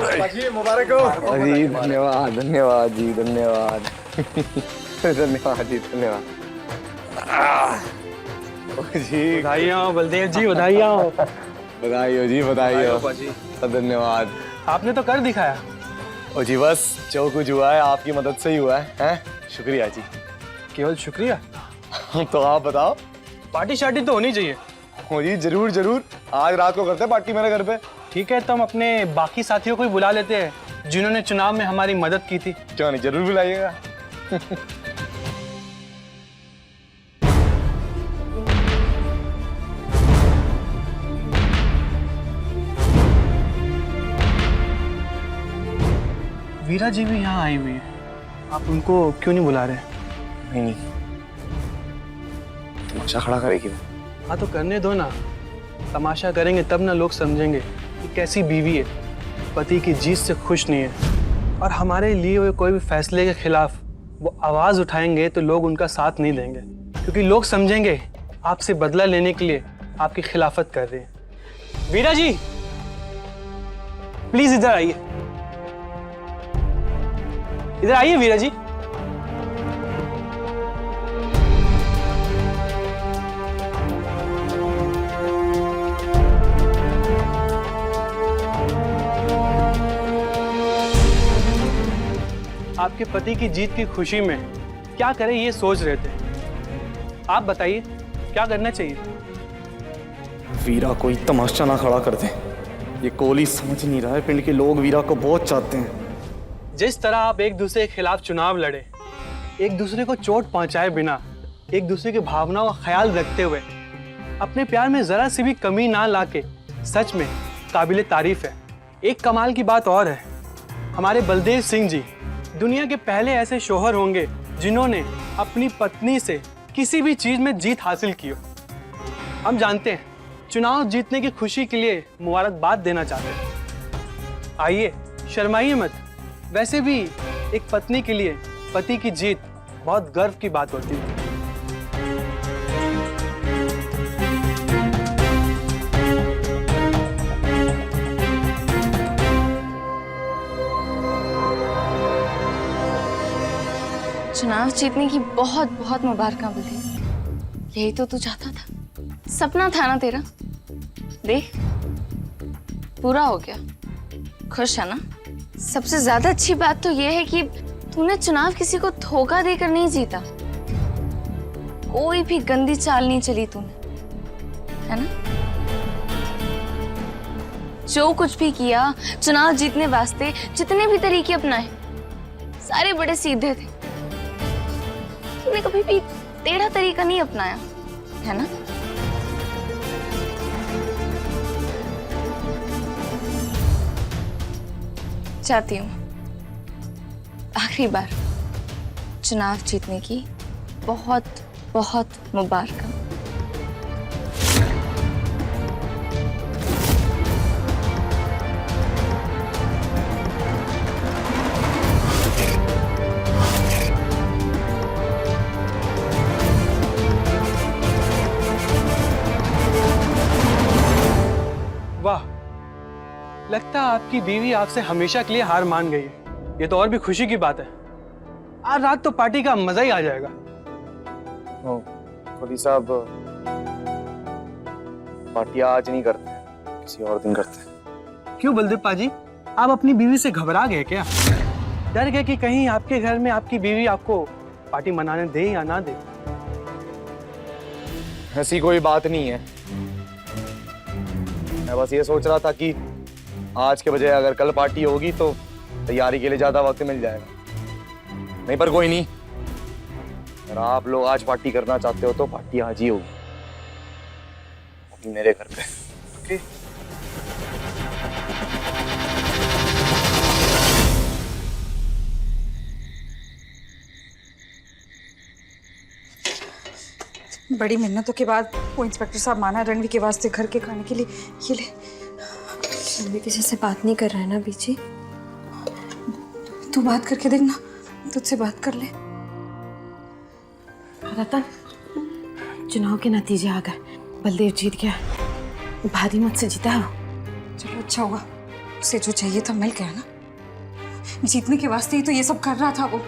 जी मुबारक हो। जी धन्यवाद धन्यवाद जी धन्यवाद धन्यवाद जी धन्यवाद। जी बधाई हो बलदेव जी, बधाई हो। बधाई हो जी, बधाई हो। धन्यवाद। आपने तो कर दिखाया। ओ जी बस जो कुछ हुआ है आपकी मदद से ही हुआ है, हैं? शुक्रिया जी। केवल शुक्रिया? तो आप बताओ। पार्टी शार्टी तो होनी चाहिए। हो जी जरूर जरूर, आज रात को करते हैं पार्टी मेरे घर पे। ठीक है, तो हम अपने बाकी साथियों को भी बुला लेते हैं जिन्होंने चुनाव में हमारी मदद की थी। क्यों नहीं, जरूर बुलाइएगा। वीरा जी भी यहाँ आई हुई है, आप उनको क्यों नहीं बुला रहे? नहीं तमाशा खड़ा करेगी। हाँ तो करने दो ना, तमाशा करेंगे तब ना लोग समझेंगे कि कैसी बीवी है, पति की जीत से खुश नहीं है और हमारे लिए हुए कोई भी फैसले के खिलाफ वो आवाज उठाएंगे तो लोग उनका साथ नहीं देंगे, क्योंकि लोग समझेंगे आपसे बदला लेने के लिए आपकी खिलाफत कर रहे हैं। वीरा जी प्लीज इधर आइए, इधर आइए वीरा जी। आपके पति की जीत की खुशी में क्या करें ये सोच रहे थे, आप बताइए क्या करना चाहिए? वीरा कोई तमाशा ना खड़ा कर दे, ये कोहली समझ नहीं रहा है, पिंड के लोग वीरा को बहुत चाहते हैं। जिस तरह आप एक दूसरे के खिलाफ चुनाव लड़े, एक दूसरे को चोट पहुंचाए बिना, एक दूसरे की भावनाओं का ख्याल रखते हुए अपने प्यार में जरा सी भी कमी ना लाके, सच में काबिले तारीफ है। एक कमाल की बात और है, हमारे बलदेव सिंह जी दुनिया के पहले ऐसे शोहर होंगे जिन्होंने अपनी पत्नी से किसी भी चीज में जीत हासिल की हो। हम जानते हैं चुनाव जीतने की खुशी के लिए मुबारकबाद देना चाहते हैं। आइए शर्माइए मत, वैसे भी एक पत्नी के लिए पति की जीत बहुत गर्व की बात होती है। चुनाव जीतने की बहुत बहुत मुबारक बलदेव, यही तो तू चाहता था, सपना था ना तेरा, देख पूरा हो गया। खुश है ना? सबसे ज्यादा अच्छी बात तो यह है कि तूने चुनाव किसी को धोखा देकर नहीं जीता, कोई भी गंदी चाल नहीं चली तूने, है ना? जो कुछ भी किया चुनाव जीतने वास्ते, जितने भी तरीके अपनाए सारे बड़े सीधे थे, तूने कभी भी टेढ़ा तरीका नहीं अपनाया, है ना? चाहती हूँ आखिरी बार चुनाव जीतने की बहुत बहुत मुबारक। वाह, लगता है आपकी बीवी आपसे हमेशा के लिए हार मान गई है। ये तो और भी खुशी की बात है, आज रात तो पार्टी का मजा ही आ जाएगा। कोहली साहब पार्टी आज नहीं करते, किसी और दिन करते हैं। क्यों बलदेव पाजी, आप अपनी बीवी से घबरा गए क्या? डर गए कि कहीं आपके घर में आपकी बीवी आपको पार्टी मनाने दे या ना दे? ऐसी कोई बात नहीं है, मैं बस ये सोच रहा था कि आज के बजाय अगर कल पार्टी होगी तो तैयारी के लिए ज्यादा वक्त मिल जाएगा। नहीं पर कोई नहीं, अगर आप लोग आज पार्टी करना चाहते हो तो पार्टी आज ही होगी मेरे घर पे। ओके? बड़ी मेहनतों के बाद वो इंस्पेक्टर साहब माना रणवी के वास्ते घर के खाने के लिए ये ले। रणवी किसी से बात नहीं कर रहा है ना बीची? तू बात करके देखना, तुझसे बात कर ले। रतन, चुनाव के नतीजे आ गए, बलदेव जीत गया, भारी मत से जीता है वो। चलो अच्छा हुआ, उसे जो चाहिए था मिल गया ना। जीतने के वास्ते ही तो ये सब कर रहा था वो।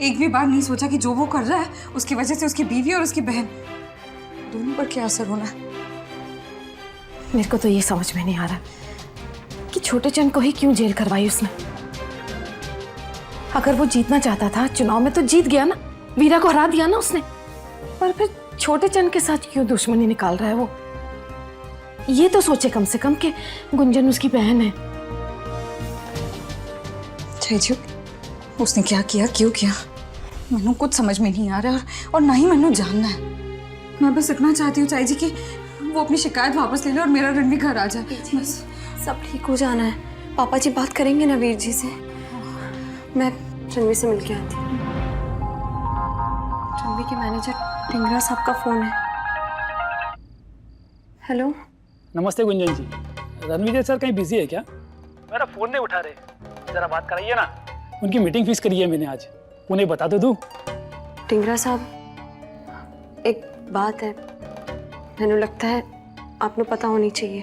एक भी बार नहीं सोचा कि जो वो कर रहा है उसकी वजह से उसकी बीवी और उसकी बहन दोनों पर क्या असर होना है। मेरे को तो ये समझ में नहीं आ रहा कि छोटे चंद को ही क्यों जेल करवाई उसने। अगर वो जीतना चाहता था चुनाव में तो जीत गया ना, वीरा को हरा दिया ना उसने। पर फिर छोटे चंद के साथ क्यों दुश्मनी निकाल रहा है वो? ये तो सोचे कम से कम कि गुंजन उसकी बहन है। जी उसने क्या किया, क्यों किया, मैंने कुछ समझ में नहीं आ रहा और ना ही मैंने जानना है। मैं बस इतना चाहती हूँ चाची जी कि वो अपनी शिकायत वापस ले ले और मेरा रणवीर घर आ जाए। बस सब ठीक हो जाना है। पापा जी बात करेंगे ना वीर जी से। मैं रणवीर से मिलके आती हूँ। रणवीर के मैनेजर टिंगरा साहब का फोन है। हेलो। नमस्ते गुंजन जी। रणविजय सर कहीं बिजी है क्या? मेरा फोन नहीं उठा रहे, जरा बात कराइए ना। उनकी मीटिंग फिक्स करी है मैंने आज, उन्हें बता तो दूं। टिंगरा साहब, एक बात है, मैंने लगता है आपको पता होनी चाहिए।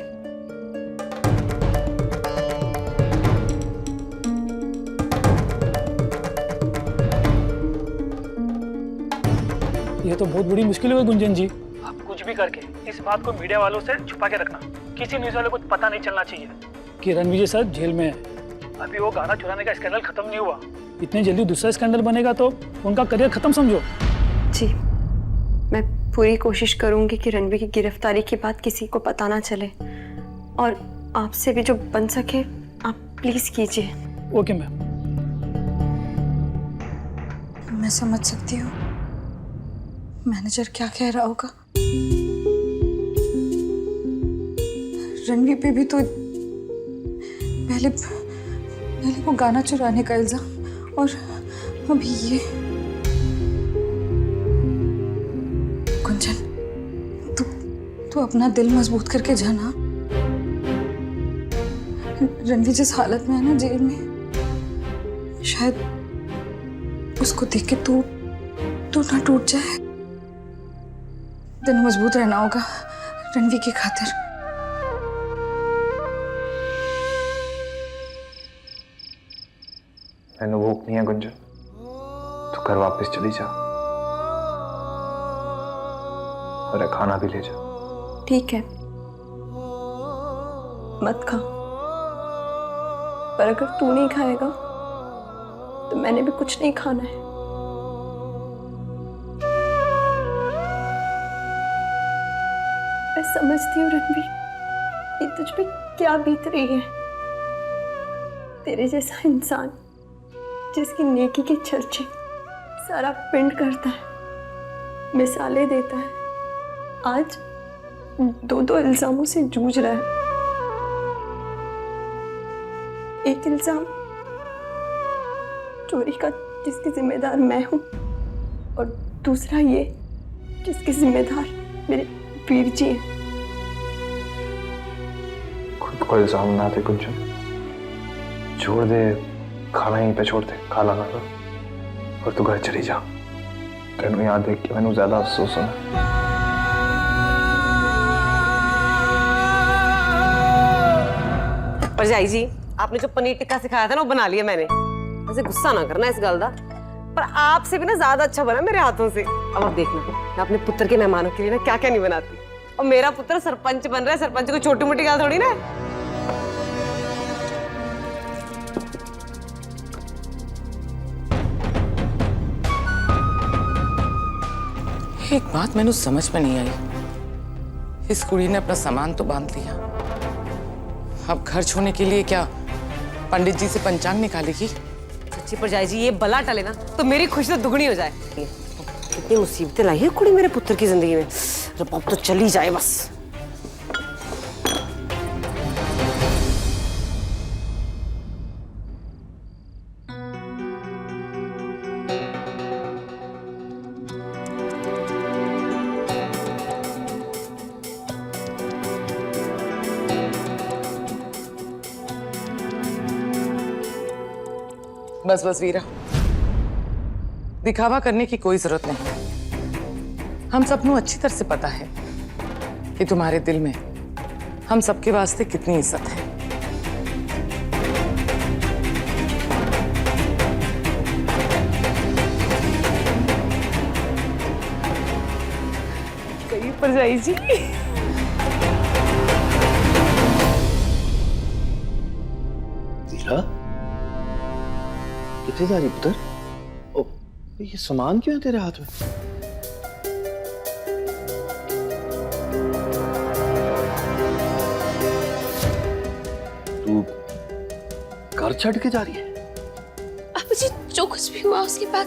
ये तो बहुत बड़ी मुश्किल है गुंजन जी। आप कुछ भी करके इस बात को मीडिया वालों से छुपा के रखना। किसी न्यूज वाले को पता नहीं चलना चाहिए कि रणविजय सर जेल में है। अभी वो गाना चुराने का स्कैंडल खत्म नहीं हुआ, इतने जल्दी दूसरा स्कैंडल बनेगा तो उनका करियर खत्म समझो। जी, मैं पूरी कोशिश करूंगी कि रणवीर की गिरफ्तारी की बात किसी को पता ना चले, और आपसे भी जो बन सके आप प्लीज कीजिए। Okay ma'am. मैं समझ सकती हूँ मैनेजर क्या कह रहा होगा। रणवीर पे भी तो पहले वो गाना चुराने का इल्जाम और अभी ये। गुंजन, तू अपना दिल मजबूत करके जाना। रणवीर जिस हालत में है ना जेल में, शायद उसको देख के तू ना टूट जाए। दिल मजबूत रहना होगा रणवीर की खातिर। मैंने भूख नहीं है गुंजन, तो घर वापस चली जा और खाना भी ले जा। ठीक है, मत खा, पर अगर तू नहीं खाएगा तो मैंने भी कुछ नहीं खाना है। मैं समझती हूँ रणवीर, ये तुझ पे क्या बीत रही है। तेरे जैसा इंसान जिसकी नेकी के चर्चे सारा पिंड करता है, मिसालें देता है, आज दो इल्जामों से जूझ रहा है। एक इल्जाम चोरी का जिसकी जिम्मेदार मैं हूं, और दूसरा ये जिसके जिम्मेदार मेरे वीर जी हैं। खुद को इल्जाम ना दे गुंजन, छोड़ दे, खाना यहीं पे छोड़ दे, खा लाना तो, और तू घर चली जा। तेनू याद देख के मैंने ज्यादा अफसोस होना। परजाई जी, आपने जो पनीर टिक्का सिखाया था ना वो बना लिया मैंने। वैसे गुस्सा ना करना इस गल का, पर आपसे भी ना ज्यादा अच्छा बना मेरे हाथों से। अब आप देखना, मैं अपने पुत्र के मेहमानों के लिए ना क्या क्या नहीं बनाती। और मेरा पुत्र सरपंच बन रहा है, सरपंच को छोटी मोटी गल थोड़ी ना है। एक बात मैंने समझ में नहीं आई। इस कुड़ी ने अपना सामान तो बांध लिया, अब घर छोड़ने के लिए क्या पंडित जी से पंचांग निकालेगी? सच्ची परजाई जी, ये बला टले ना तो मेरी खुशी तो दुगनी हो जाए। इतनी मुसीबतें लाई है कुड़ी मेरे पुत्र की जिंदगी में, अब तो चली जाए बस। बस बस वीरा, दिखावा करने की कोई जरूरत नहीं। हम सबको अच्छी तरह से पता है कि तुम्हारे दिल में हम सबके वास्ते कितनी इज्जत है। भरजाई जी। ज़ीरा, कितने जा रही पुत्र? ओ, ये सामान क्यों है तेरे हाथ में? तू घर छड़ के जा रही है? अब जी जो कुछ भी हुआ उसके बाद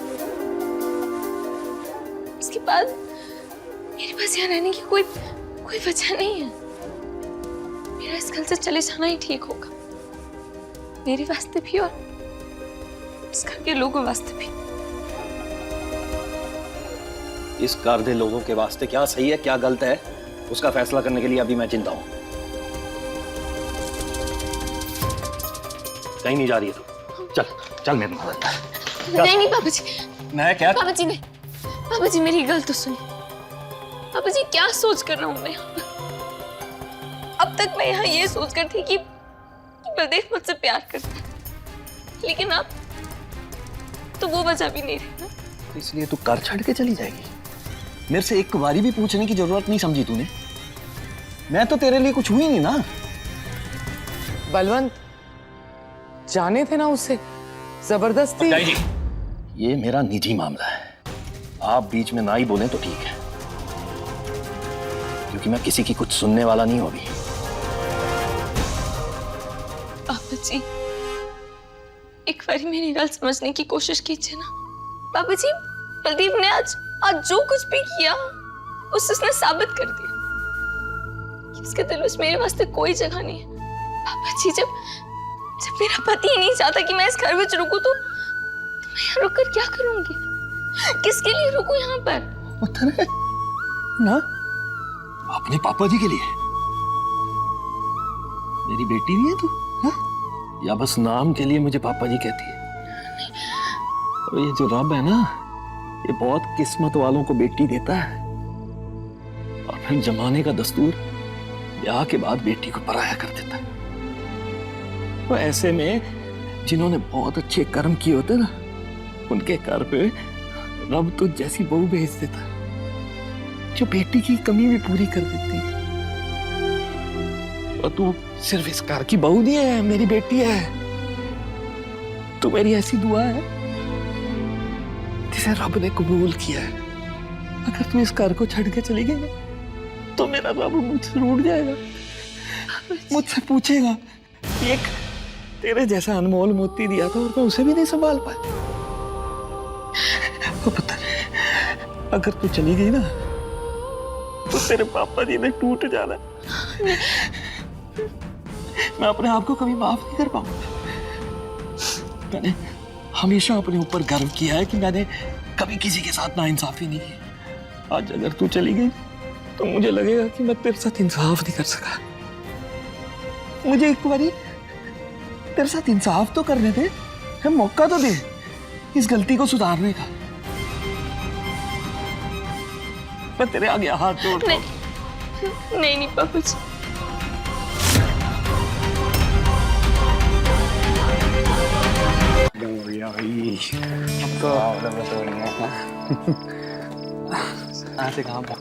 मेरे पास यहाँ रहने की कोई वजह नहीं है। मेरा इस घर से चले जाना ही ठीक होगा, मेरे वास्ते भी और इस घर के लोगों वास्ते भी। इस घर के लोगों के वास्ते क्या सही है क्या गलत है उसका फैसला करने के लिए अभी मैं चिंता हूं। कहीं नहीं जा रही है तू, चल चल मेरे साथ। नहीं पापा जी, मैं क्या? पापा जी मेरी गल तो सुनिए। पापा जी क्या सोच कर रहा हूँ मैं यहाँ पर? अब तक मैं यहाँ ये सोच कर थी कि बलदेव मुझसे प्यार करता है, लेकिन अब तो वो वजह भी नहीं रही ना। तो इसलिए तू घर छड़ के चली जाएगी? मेरे से एक बारी भी पूछने की जरूरत नहीं समझी तूने? मैं तो तेरे लिए कुछ हुई नहीं ना। बलवंत, जाने थे ना उसे, जबरदस्ती। ये मेरा निजी मामला है, आप बीच में ना ही बोलें तो ठीक है, क्योंकि मैं किसी की कुछ सुनने वाला नहीं हूं अभी। पापा जी एक बारी मेरी गल समझने की कोशिश कीजिए ना। पापा जी बलदेव ने आज जो कुछ भी किया उसने साबित कर दिया कि उसके दिल में मेरे वास्ते कोई जगह नहीं है। पापा जी जब मेरा पति ही नहीं चाहता कि मैं इस घर में रुकूं तो मैं यहाँ रुककर क्या करूंगी? किसके लिए रुकूं यहाँ पर? ना अपने पापा जी के लिए। मेरी बेटी नहीं है तू हा? या बस नाम के लिए मुझे पापा जी कहती है? और ये जो रब है ना, ये बहुत किस्मत वालों को बेटी देता है, और फिर जमाने का दस्तूर ब्याह के बाद बेटी को पराया कर देता है। तो ऐसे में जिन्होंने बहुत अच्छे कर्म किए होते ना, उनके घर पे रब तो जैसी बहू भेज देता है जो बेटी की कमी भी पूरी कर देती है। और तू सिर्फ इस घर की बहू नहीं है, मेरी बेटी है। तू मेरी ऐसी दुआ है जिसे रब ने कबूल किया है। अगर तू इस घर को छड़ के चली गई ना तो मेरा रब मुझसे रूठ जाएगा, मुझसे पूछेगा एक तेरे जैसा अनमोल मोती दिया था और मैं उसे भी नहीं संभाल पाया। तो पता नहीं, अगर तू चली गई ना तो तेरे पापा जी ने टूट जाना। मैं अपने आप को कभी माफ नहीं कर पाऊंगा। मैंने हमेशा अपने ऊपर गर्व किया है कि मैंने कभी किसी के साथ नाइंसाफी नहीं की। आज अगर तू चली गई तो मुझे लगेगा कि मैं तेरे साथ इंसाफ नहीं कर सका। मुझे एक बारी तेरे साथ इंसाफ तो करने दे, है मौका तो दे इस गलती को सुधारने का। मैं तेरे आगे हाथ जोड़ता हूं। नहीं पापा जी। ऐसे कहाँ पर?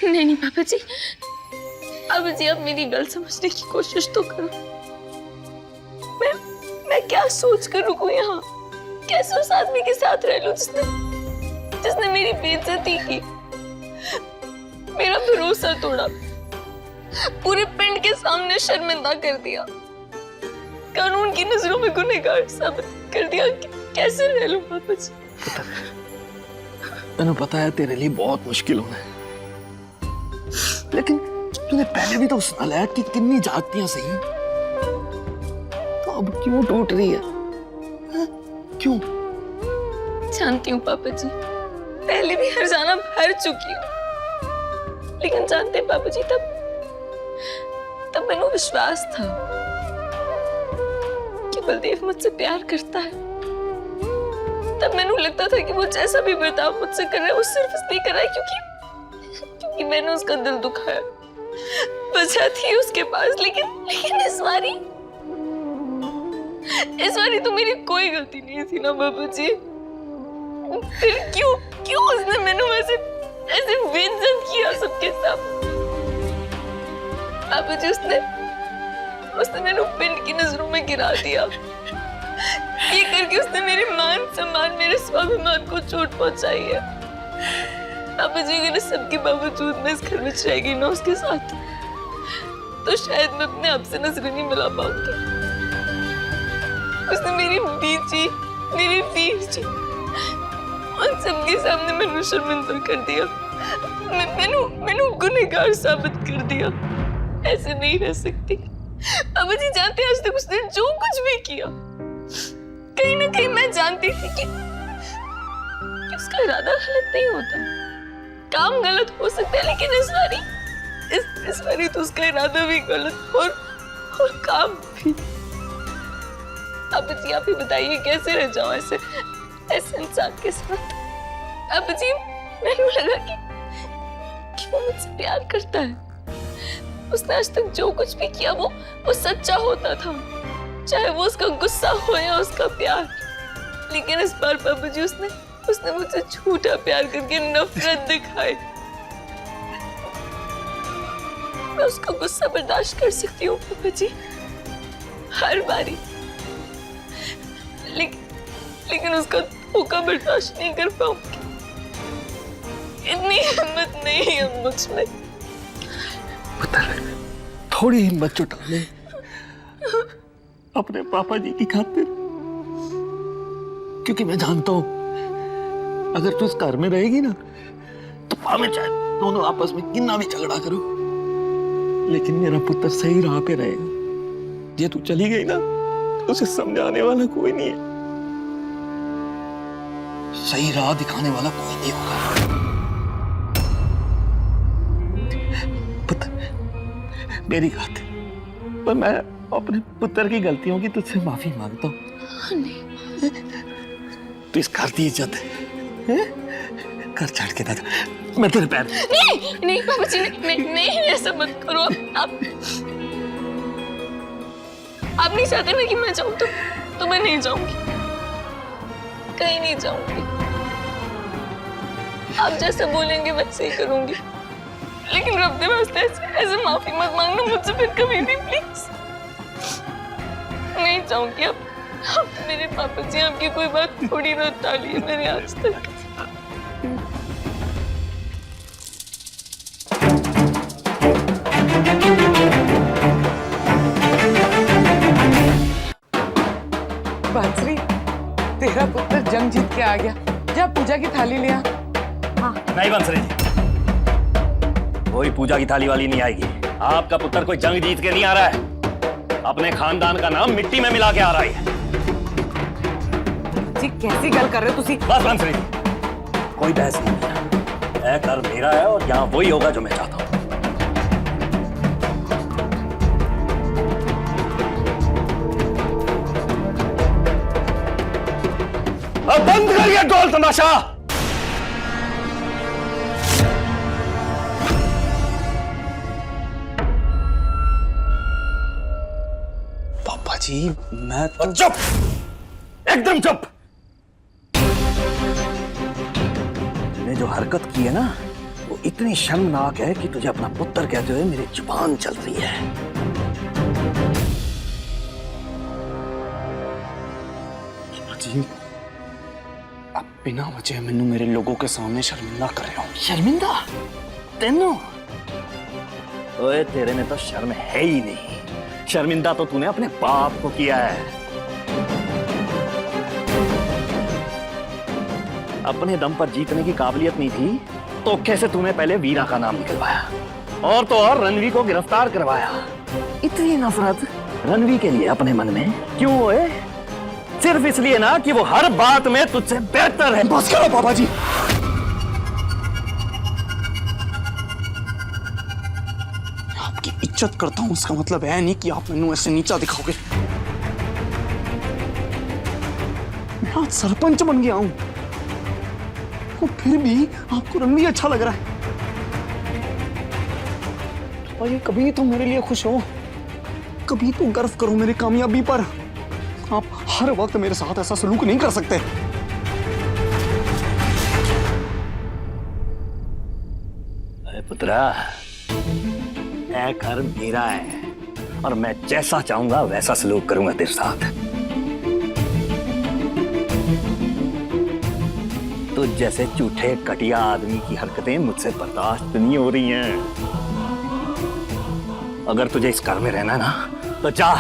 नहीं पापा जी, अब जी आप मेरी गल समझने की कोशिश तो करो। मैं क्या सोच कर रुकूं यहाँ? कैसे उस आदमी के साथ रह लूं जिसने मेरी बेइज्जती की, मेरा भरोसा तोड़ा, पूरे पिंड के सामने शर्मिंदा कर दिया, कानून की नजरों में गुनहगार साबित कर दिया। कैसे रह लूं पापा जी? मैंने पता है तेरे लिए बहुत मुश्किल होना है, लेकिन तूने पहले भी तो उस नालायक की कितनी जातियां सही, तो अब क्यों टूट रही है? क्यों? जानती हूँ पापा जी, पहले भी हर जाना भर चुकी हूँ, लेकिन जानते हैं पापा जी, तब मैंने विश्वास था कि बलदेव मुझसे प्यार करता है। तब मैंने लगता था कि वो जैसा भी बर्ताव मुझसे कर रहा है वो सिर्फ इसलिए कर रहा है क्योंकि मैंने उसका दिल दुखाया। वजह थी उसके पास, लेकिन इस बारी तो मेरी कोई गलती नहीं थी ना बाबू जी। फिर क्यों उसने मैंने ऐसे बेइज्जत किया सबके सामने? बाबू जी उसने मैंने पिंड की नजरों में गिरा दिया। ये करके उसने मेरे मान सम्मान, मेरे स्वाभिमान को चोट पहुंचाई है। बाबू जी अगर सबके बावजूद मैं इस घर में रहेगी ना उसके साथ, तो शायद मैं अपने आप से नजर नहीं मिला पाऊंगी। उसने मेरी बीची, मेरी वीर जी, उन सबके सामने मैंने शर्मिंदा कर दिया। मैंने गुनहगार साबित कर दिया। ऐसे नहीं रह सकती। बाबू जी जानते आज तक उसने जो कुछ भी किया, कहीं ना कहीं मैं जानती थी कि उसका इरादा गलत नहीं होता। काम गलत हो सकता है, लेकिन इस बारी तो उसका इरादा भी गलत और काम भी। अब जी आप ही बताइए कैसे रह जाऊं ऐसे इंसान के साथ? अब जी मैंने लगा कि वो मुझसे प्यार करता है। उसने आज तक जो कुछ भी किया वो सच्चा होता था, चाहे वो उसका गुस्सा हो या उसका प्यार। लेकिन इस बार बाबू जी उसने मुझसे झूठा प्यार करके नफरत दिखाई। मैं उसका गुस्सा बर्दाश्त कर सकती हूँ बाबू जी हर बारी, लेकिन उसका धोखा बर्दाश्त नहीं कर पाऊंगी। इतनी हिम्मत नहीं है मुझ में। थोड़ी हिम्मत जुटा ले अपने पापा जी की खातिर, क्योंकि मैं जानता हूं अगर तू इस घर में रहेगी ना तो हमें चाहे दोनों आपस में कितना भी झगड़ा करो, लेकिन मेरा पुत्र सही राह पे रहेगा। ये तू चली गई ना तो उसे समझाने वाला कोई नहीं है, सही राह दिखाने वाला कोई नहीं होगा। मेरी बात है, पर मैं अपने पुत्र की गलतियों की तुझसे माफी मांगता हूँ। नहीं, तू इस घर की इज्जत है, घर छोड़ के ना मैं तेरे पैर। नहीं बाबू जी, नहीं ऐसा मत करो। आप नहीं चाहते ना कि मैं जाऊं तो मैं नहीं जाऊंगी, कहीं नहीं जाऊंगी। आप जैसा बोलेंगे वैसे ही करूंगी, लेकिन रब्बे वास्ते ऐसे माफी मत मांगना मुझसे फिर कभी भी प्लीज। नहीं चाहूंगी। आप मेरे पापा जी आपकी कोई बात थोड़ी ना टाली है मैंने आज तक। बांसुरी, तेरा पुत्र जंग जीत के आ गया। जा पूजा की थाली ले आ। नहीं बंसरी जी, कोई पूजा की थाली वाली नहीं आएगी। आपका पुत्र कोई जंग जीत के नहीं आ रहा है, अपने खानदान का नाम मिट्टी में मिला के आ रहा है। जी कैसी गल कर रहे हो तुसी? बस बंसरी जी, कोई बहस नहीं है। यह घर मेरा है और यहाँ वही होगा जो मैं चाहता हूँ। अब बंद करिए ढोल तमाशा। पापा जी मैं तो चुप, एकदम चुप। तूने जो हरकत की है ना वो इतनी शर्मनाक है कि तुझे अपना पुत्र कहते हुए मेरी जुबान चल रही है। पापा जी आप बिना वजह मैनू मेरे लोगों के सामने शर्मिंदा कर रहे हो। शर्मिंदा? तेनू? ओए तेरे में तो शर्म है ही नहीं। शर्मिंदा तो तूने अपने बाप को किया है। अपने दम पर जीतने की काबिलियत नहीं थी तो कैसे तूने पहले वीरा का नाम निकलवाया और तो और रणवी को गिरफ्तार करवाया। इतनी नफरत रणवी के लिए अपने मन में क्यों हुए? सिर्फ इसलिए ना कि वो हर बात में तुझसे बेहतर है। बस करो पापा जी। आपकी इज्जत करता हूं, उसका मतलब है नहीं कि आप मैनू ऐसे नीचा दिखाओगे। मैं आज सरपंच बन गया हूं, वो फिर भी आपको रणवीर अच्छा लग रहा है। पापा जी कभी तो मेरे लिए खुश हो, कभी तो गर्व करो मेरी कामयाबी पर। आप हर वक्त मेरे साथ ऐसा सलूक नहीं कर सकते। अरे पुत्रा, ऐ घर मेरा है और मैं जैसा चाहूंगा वैसा सलूक करूंगा तेरे साथ। तो जैसे झूठे घटिया आदमी की हरकतें मुझसे बर्दाश्त नहीं हो रही हैं। अगर तुझे इस घर में रहना ना तो जा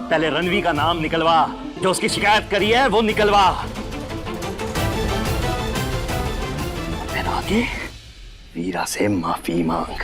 पहले रणवीर का नाम निकलवा, जो उसकी शिकायत करी है वो निकलवा, फिर आगे वीरा से माफी मांग।